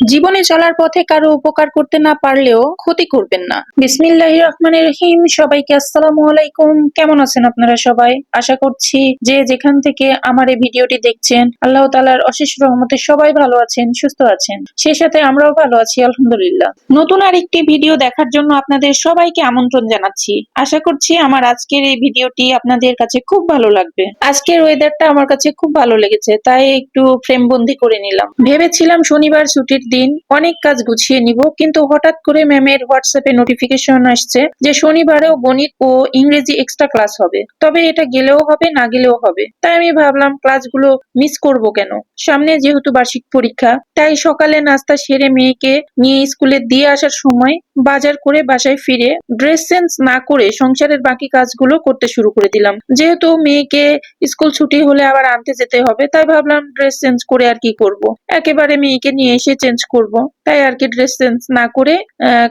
জীবনে চলার পথে কারো উপকার করতে না পারলেও ক্ষতি করবেন না। বিসমিল্লাহির রহমানির রহিম। সবাইকে আসসালামু আলাইকুম। কেমন আছেন আপনারা সবাই? আশা করছি যে যেখান থেকে আমার এই ভিডিওটি দেখছেন আল্লাহ তাআলার অশেষ রহমতে সবাই ভালো আছেন, সুস্থ আছেন। সেই সাথে আমরাও ভালো আছি আলহামদুলিল্লাহ। নতুন আরেকটি ভিডিও দেখার জন্য আপনাদের সবাইকে আমন্ত্রণ জানাচ্ছি। আশা করছি আমার আজকের এই ভিডিওটি আপনাদের কাছে খুব ভালো লাগবে। আজকের ওয়েদারটা আমার কাছে খুব ভালো লেগেছে, তাই একটু ফ্রেম বন্দি করে নিলাম। ভেবেছিলাম শনিবার ছুটির দিন অনেক কাজ গুছিয়ে নিব, কিন্তু হঠাৎ করে ম্যামের হোয়াটসঅ্যাপে নোটিফিকেশন আসছে যে শনিবারেও গণিত ও ইংরেজি এক্সট্রা ক্লাস হবে। তবে এটা গেলেও হবে, না গেলেও হবে। তাই আমি ভাবলাম ক্লাসগুলো মিস করব কেন। সামনে যেহেতু বার্ষিক পরীক্ষা, তাই সকালে নাস্তা সেরে মেয়েকে নিয়ে স্কুলে দিয়ে আসার সময় বাজার করে বাসায় ফিরে ড্রেস চেঞ্জ না করে সংসারের বাকি কাজগুলো করতে শুরু করে দিলাম। যেহেতু মেয়েকে স্কুল ছুটি হলে আবার আনতে যেতে হবে, তাই ভাবলাম ড্রেস চেঞ্জ করে আর কি করব। একেবারে মেয়েকে নিয়ে এসে চেঞ্জ করব, তাই আর কি ড্রেস চেঞ্জ না করে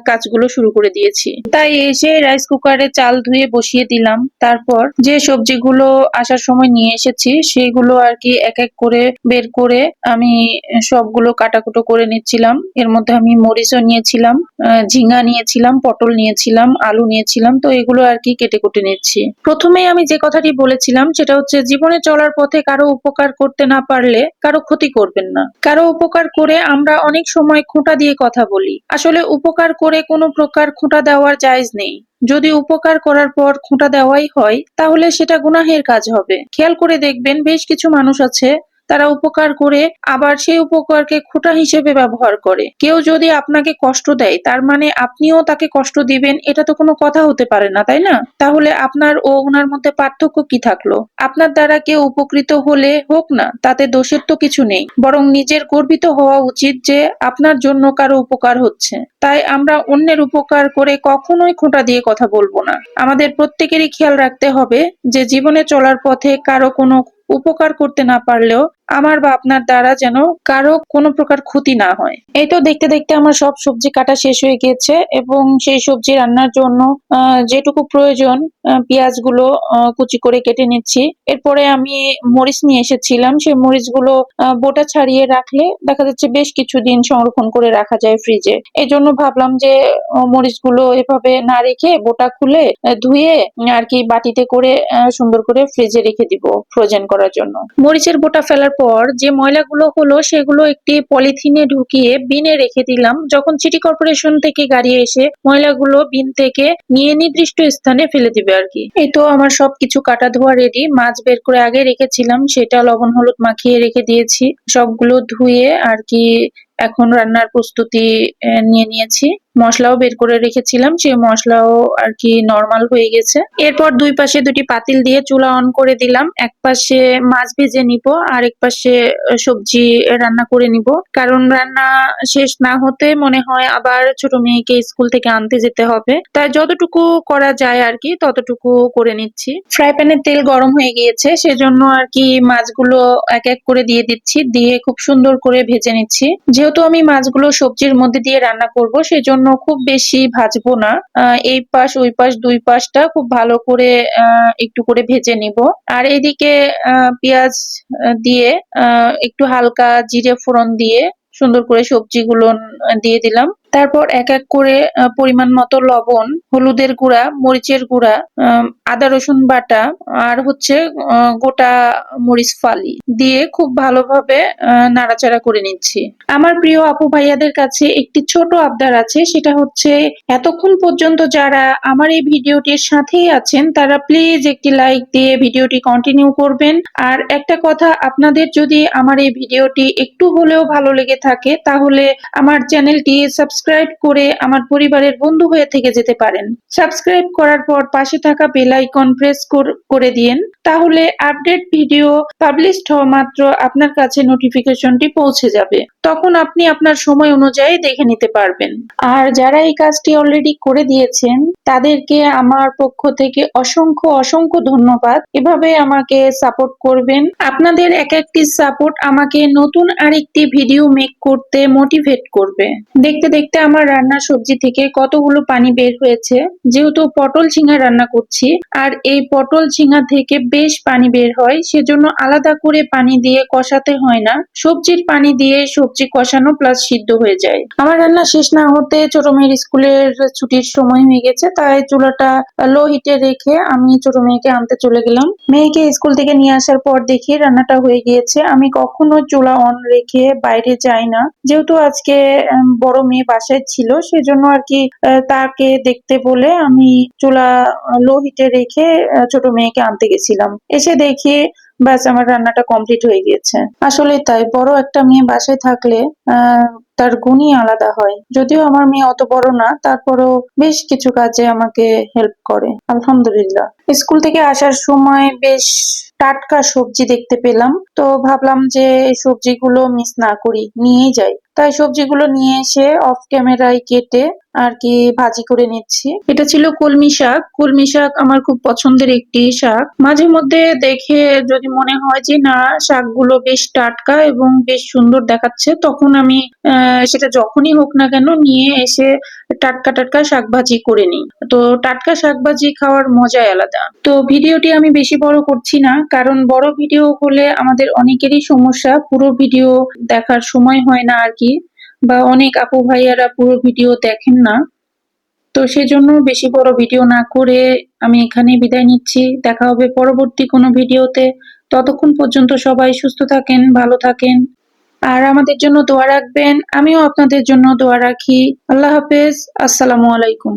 কাজগুলো শুরু করে দিয়েছি। তাই এসে রাইস কুকারে চাল ধুয়ে বসিয়ে দিলাম। তারপর যে সবজিগুলো আসার সময় নিয়ে এসেছি সেগুলো আর কি এক এক করে বের করে আমি সবগুলো কাটাকুটো করে নিচ্ছিলাম। এর মধ্যে আমি মরিচও নিয়েছিলাম, ঝিঙ্গা নিয়েছিলাম, পটল নিয়েছিলাম, আলু নিয়েছিলাম। তো এগুলো আর কি কেটে কুটে নিচ্ছি। প্রথমে আমি যে কথাটি বলেছিলাম সেটা হচ্ছে জীবনে চলার পথে কারো উপকার করতে না পারলে কারো ক্ষতি করবেন না। কারো উপকার করে আমরা অনেক সময় খোঁটা দিয়ে কথা বলি। আসলে উপকার করে কোনো প্রকার খোঁটা দেওয়ার জায়েজ নেই। যদি উপকার করার পর খোঁটা দেওয়াই হয় তাহলে সেটা গুনাহের কাজ হবে। খেয়াল করে দেখবেন বেশ কিছু মানুষ আছে তারা উপকার করে আবার সেই উপকারকে খোঁটা হিসেবে ব্যবহার করে। কেউ যদি আপনাকে কষ্ট দেয় তার মানে আপনিও তাকে কষ্ট দিবেন, এটা তো কোনো কথা হতে পারে না, তাই না? তাহলে আপনার ও ওনার মধ্যে পার্থক্য কি থাকলো? আপনার দ্বারা কেউ উপকৃত হলে হোক না, তাতে দোষের তো কিছু নেই, বরং নিজের গর্বিত হওয়া উচিত যে আপনার জন্য কারো উপকার হচ্ছে। তাই আমরা অন্যের উপকার করে কখনোই খোঁটা দিয়ে কথা বলবো না। আমাদের প্রত্যেকেরই খেয়াল রাখতে হবে যে জীবনে চলার পথে কারো কোনো উপকার করতে না পারলেও আমার বা আপনার দ্বারা যেন কারো কোনো প্রকার ক্ষতি না হয়। এই তো দেখতে দেখতে আমার সব সবজি কাটা শেষ হয়ে গিয়েছে এবং সেই সবজি রান্নার জন্য যেটুকু প্রয়োজন পেঁয়াজগুলো কুচি করে কেটে নিচ্ছি। এরপরে আমি মরিচ নিয়ে এসেছিলাম, সেই মরিচগুলো বোটা ছাড়িয়ে রাখলে দেখা যাচ্ছে বেশ কিছুদিন সংরক্ষণ করে রাখা যায় ফ্রিজে। এই জন্য ভাবলাম যে মরিচগুলো এভাবে না রেখে বোটা খুলে ধুয়ে আর কি বাটিতে করে সুন্দর করে ফ্রিজে রেখে দিব ফ্রোজেন করার জন্য। মরিচের বোটা ফেলার পর যে ময়লাগুলো হলো সেগুলো একটি পলিথিনে ঢুকিয়ে বিনে রেখে দিলাম। যখন সিটি কর্পোরেশন থেকে গাড়ি এসে ময়লাগুলো বিন থেকে নিয়ে নির্দিষ্ট স্থানে ফেলে দিবে আর কি। এই তো আমার সবকিছু কাটা ধোয়া রেডি। মাছ বের করে আগে রেখেছিলাম, সেটা লবণ হলুদ মাখিয়ে রেখে দিয়েছি। সবগুলো ধুয়ে আর কি এখন রান্নার প্রস্তুতি নিয়ে নিয়েছি। মশলাও বের করে রেখেছিলাম, সেই মশলাও আর কি নরমাল হয়ে গেছে। এরপর দুই পাশে দুটি পাতিল দিয়ে চুলা অন করে দিলাম। এক পাশে মাছ ভেজে নিব আর এক পাশে সবজি রান্না করে নিব, কারণ রান্না শেষ না হতে মনে হয় আবার ছোট মেয়েকে স্কুল থেকে আনতে যেতে হবে। তাই যতটুকু করা যায় আর কি ততটুকু করে নিচ্ছি। ফ্রাই প্যানে তেল গরম হয়ে গিয়েছে, সেজন্য আর কি মাছগুলো এক এক করে দিয়ে দিচ্ছি, দিয়ে খুব সুন্দর করে ভেজে নিচ্ছি। যেহেতু আমি মাছগুলো সবজির মধ্যে দিয়ে রান্না করব সেজন্য খুব বেশি ভাজবো না। এই পাশ ওই পাশ দুই পাশটা খুব ভালো করে একটু করে ভেজে নিব। আর এইদিকে পেঁয়াজ দিয়ে একটু হালকা জিরে ফোড়ন দিয়ে সুন্দর করে সবজিগুলো দিয়ে দিলাম। তারপর এক এক করে পরিমাণ মতো লবণ, হলুদের গুঁড়া, মরিচের গুঁড়া, আদা রসুন বাটা আর হচ্ছে গোটা মরিচ ফালি দিয়ে খুব ভালোভাবে নাড়াচাড়া করে নিচ্ছি। আমার প্রিয় আপু ভাইয়াদের কাছে একটি ছোট আবদার আছে, সেটা হচ্ছে এতক্ষণ পর্যন্ত যারা আমার এই ভিডিওটির সাথেই আছেন তারা প্লিজ একটি লাইক দিয়ে ভিডিওটি কন্টিনিউ করবেন। আর একটা কথা, আপনাদের যদি আমার এই ভিডিওটি একটু হলেও ভালো লেগে থাকে তাহলে আমার চ্যানেলটি সাবস্ক্রাইব করে আমার পরিবারের বন্ধু হয়ে থেকে যেতে পারেন। সাবস্ক্রাইব করার পর পাশে থাকা বেল আইকন প্রেস করে দিন, তাহলে আপডেট ভিডিও পাবলিশ হওয়া মাত্র আপনার কাছে নোটিফিকেশনটি পৌঁছে যাবে। তখন আপনি আপনার সময় অনুযায়ী দেখে নিতে পারবেন। আর যারা এই কাজটি অলরেডি করে দিয়েছেন তাদেরকে আমার পক্ষ থেকে অসংখ্য অসংখ্য ধন্যবাদ। এভাবে আমাকে সাপোর্ট করবেন। আপনাদের এক একটি সাপোর্ট আমাকে নতুন আরেকটি ভিডিও মেক করতে মোটিভেট করবে। দেখতে দেখতে দেখতে আমার রান্নার সবজি থেকে কতগুলো পানি বের হয়েছে। যেহেতু পটল ঝিঙা রান্না করছি, আর এই পটল ঝিঙা থেকে বেশ পানি বের হয়, সেজন্য আলাদা করে পানি দিয়ে কষাতে হয় না, সবজির পানি দিয়ে সবজি কষানো প্লাস সিদ্ধ হয়ে যায়। আমার রান্না শেষ না হতে ছোট মেয়ের স্কুলের ছুটির সময় হয়ে গেছে, তাই চুলাটা লো হিটে রেখে আমি ছোট মেয়েকে আনতে চলে গেলাম। মেয়েকে স্কুল থেকে নিয়ে আসার পর দেখি রান্নাটা হয়ে গিয়েছে। আমি কখনো চুলা অন রেখে বাইরে যাই না, যেহেতু আজকে বড় মেয়ে বাসায় ছিল, সেজন্য আর কি তাকে দেখতে বলে আমি চুলা লো হিটে রেখে ছোট মেয়েকে আনতে গেছিলাম। এসে দেখি ব্যাস আমার রান্নাটা কমপ্লিট হয়ে গিয়েছে। আসলে তাই, বড় একটা মেয়ে বাসায় থাকলে তার গুণই আলাদা হয়। যদিও আমার মেয়ে অত বড় না, তারপরেও বেশ কিছু কাজে আমাকে হেল্প করে, আলহামদুলিল্লাহ। স্কুল থেকে আসার সময় বেশ টাটকা সবজি দেখতে পেলাম, তো ভাবলাম যে এই সবজিগুলো মিস না করি, নিয়েই যাই। তাই সবজিগুলো নিয়ে এসে অফ ক্যামেরায় কেটে আর কি ভাজি করে নিচ্ছি। এটা ছিল কলমি শাক। কলমি শাক আমার খুব পছন্দের একটি শাক। মাঝে মধ্যে দেখে যদি মনে হয় যে না, শাকগুলো বেশ টাটকা এবং বেশ সুন্দর দেখাচ্ছে, তখন আমি সেটা যখনই হোক না কেন নিয়ে এসে টাটকা টাটকা শাক ভাজি করে নিই। তো টাটকা শাক ভাজি খাওয়ার মজাই আলাদা। তো ভিডিওটি আমি বেশি বড় করছি না, কারণ বড় ভিডিও হলে আমাদের অনেকেরই সমস্যা, পুরো ভিডিও দেখার সময় হয় না আর কি, বা অনেক আপু ভাইয়ারা পুরো ভিডিও দেখেন না। তো সেজন্য বেশি বড় ভিডিও না করে আমি এখানে বিদায় নিচ্ছি। দেখা হবে পরবর্তী কোনো ভিডিওতে। ততক্ষণ পর্যন্ত সবাই সুস্থ থাকেন, ভালো থাকেন, আর আমাদের জন্য দোয়া রাখবেন। আমিও আপনাদের জন্য দোয়া রাখি। আল্লাহ হাফেজ। আসসালামু আলাইকুম।